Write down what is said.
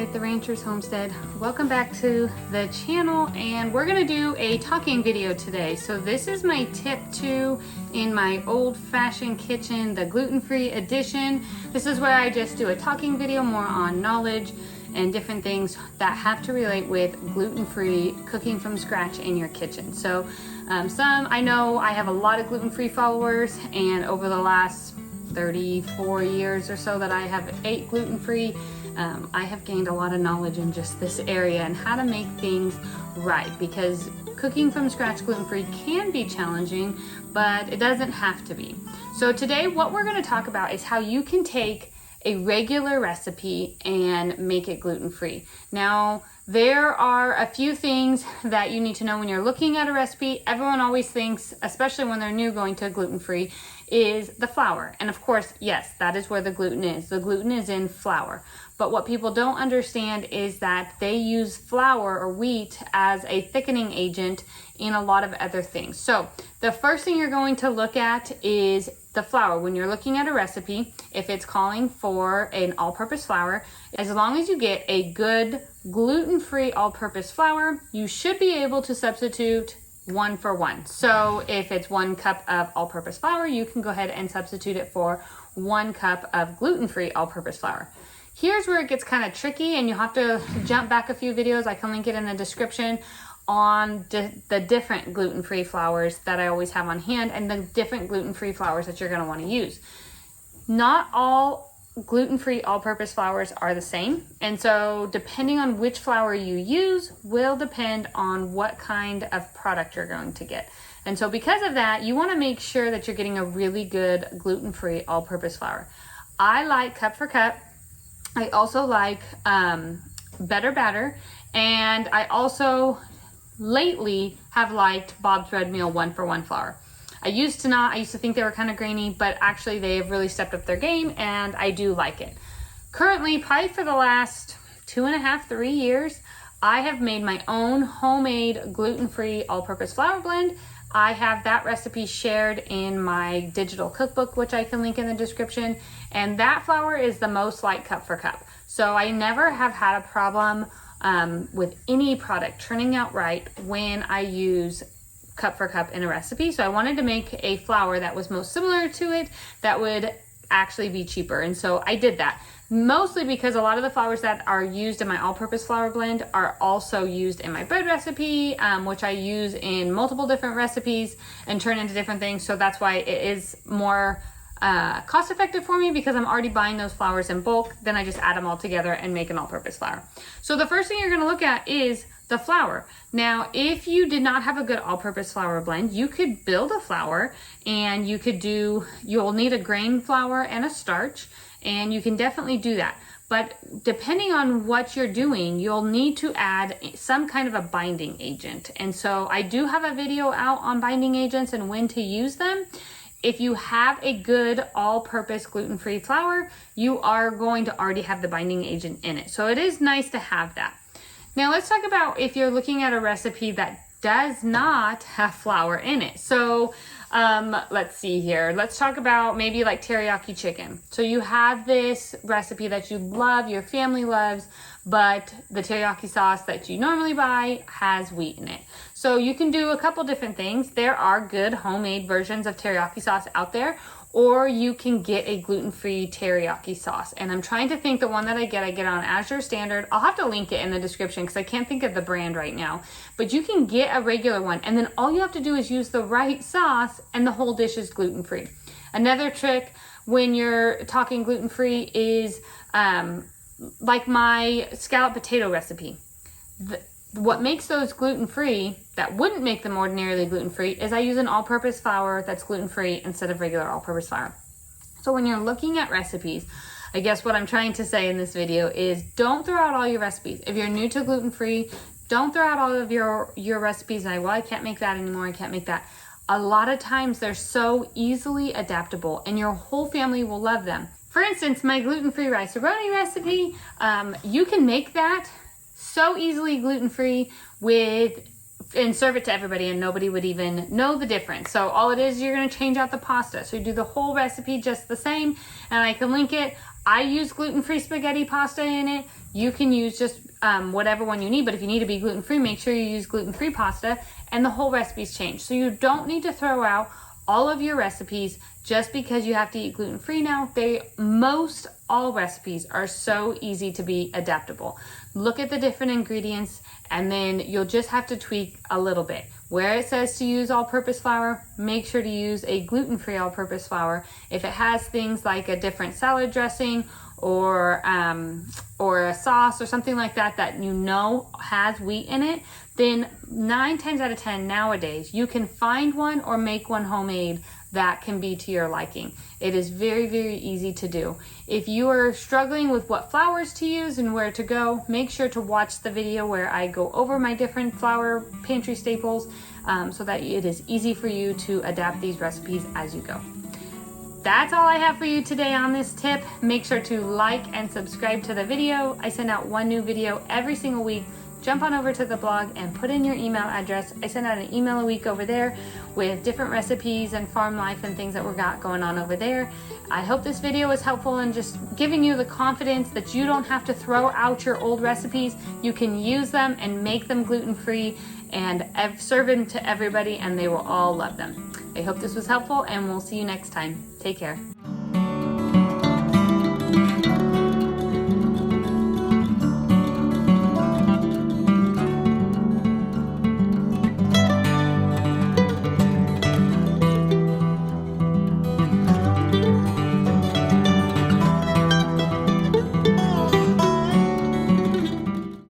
at the Rancher's Homestead. Welcome back to the channel, and we're gonna do a talking video today. So this is my tip 2 in my old-fashioned kitchen, the gluten-free edition. This is where I just do a talking video more on knowledge and different things that have to relate with gluten-free cooking from scratch in your kitchen. So I know I have a lot of gluten-free followers, and over the last 34 years or so that I have ate gluten-free, I have gained a lot of knowledge in just this area and how to make things right, because cooking from scratch gluten-free can be challenging, but it doesn't have to be. So today what we're going to talk about is how you can take a regular recipe and make it gluten-free. Now, there are a few things that you need to know when you're looking at a recipe. Everyone always thinks, especially when they're new going to gluten-free, is the flour. And of course, yes, that is where the gluten is. The gluten is in flour. But what people don't understand is that they use flour or wheat as a thickening agent in a lot of other things. So the first thing you're going to look at is the flour. When you're looking at a recipe, if it's calling for an all-purpose flour, as long as you get a good gluten-free all-purpose flour, you should be able to substitute 1 for 1. So if it's 1 cup of all-purpose flour, you can go ahead and substitute it for 1 cup of gluten-free all-purpose flour. Here's where it gets kind of tricky, and you'll have to jump back a few videos. I can link it in the description on the different gluten-free flours that I always have on hand and the different gluten-free flours that you're going to want to use. Not all gluten-free all-purpose flours are the same, and so depending on which flour you use will depend on what kind of product you're going to get. And so because of that, you want to make sure that you're getting a really good gluten-free all-purpose flour. I like Cup for Cup. I also like Better Batter, and I also lately have liked Bob's Red Meal 1 for 1 flour. I used to think they were kind of grainy, but actually they have really stepped up their game, and I do like it. Currently, probably for the last 2.5, 3 years, I have made my own homemade gluten-free all-purpose flour blend. I have that recipe shared in my digital cookbook, which I can link in the description, and that flour is the most like Cup for Cup. So I never have had a problem with any product turning out right when I use Cup for Cup in a recipe. So I wanted to make a flour that was most similar to it that would actually be cheaper, and so I did that. Mostly because a lot of the flours that are used in my all-purpose flour blend are also used in my bread recipe, which I use in multiple different recipes and turn into different things. So that's why it is more cost effective for me, because I'm already buying those flours in bulk. Then I just add them all together and make an all-purpose flour. So the first thing you're going to look at is the flour. Now, if you did not have a good all-purpose flour blend, you could build a flour, and you'll need a grain flour and a starch, and you can definitely do that. But depending on what you're doing, you'll need to add some kind of a binding agent. And so I do have a video out on binding agents and when to use them. If you have a good all-purpose gluten-free flour, you are going to already have the binding agent in it. So it is nice to have that. Now let's talk about if you're looking at a recipe that does not have flour in it. So let's see here. Let's talk about maybe like teriyaki chicken. So you have this recipe that you love, your family loves, but the teriyaki sauce that you normally buy has wheat in it. So you can do a couple different things. There are good homemade versions of teriyaki sauce out there, or you can get a gluten-free teriyaki sauce. And I'm trying to think the one that I get on Azure Standard. I'll have to link it in the description because I can't think of the brand right now. But you can get a regular one, and then all you have to do is use the right sauce and the whole dish is gluten-free. Another trick when you're talking gluten-free is like my scallop potato recipe. What makes those gluten-free that wouldn't make them ordinarily gluten-free is I use an all-purpose flour that's gluten-free instead of regular all-purpose flour. So when you're looking at recipes, I guess what I'm trying to say in this video is don't throw out all your recipes. If you're new to gluten-free, don't throw out all of your recipes and I can't make that anymore, I can't make that. A lot of times they're so easily adaptable and your whole family will love them. For instance, my gluten-free rice-a-roni recipe, you can make that so easily gluten-free and serve it to everybody and nobody would even know the difference. So all it is, you're going to change out the pasta. So you do the whole recipe just the same, and I can link it. I use gluten-free spaghetti pasta in it. You can use just whatever one you need, but if you need to be gluten-free, make sure you use gluten-free pasta, and the whole recipe's changed. So you don't need to throw out all of your recipes just because you have to eat gluten-free now. Most all recipes are so easy to be adaptable. Look at the different ingredients, and then you'll just have to tweak a little bit. Where it says to use all-purpose flour, make sure to use a gluten-free all-purpose flour. If it has things like a different salad dressing or a sauce or something like that that you know has wheat in it, then 9 times out of 10 nowadays you can find one or make one homemade that can be to your liking. It is very, very easy to do. If you are struggling with what flours to use and where to go, make sure to watch the video where I go over my different flour pantry staples so that it is easy for you to adapt these recipes as you go. That's all I have for you today on this tip. Make sure to like and subscribe to the video. I send out one new video every single week. Jump on over to the blog and put in your email address. I send out an email a week over there with different recipes and farm life and things that we've got going on over there. I hope this video was helpful in just giving you the confidence that you don't have to throw out your old recipes. You can use them and make them gluten-free and serve them to everybody, and they will all love them. I hope this was helpful, and we'll see you next time. Take care.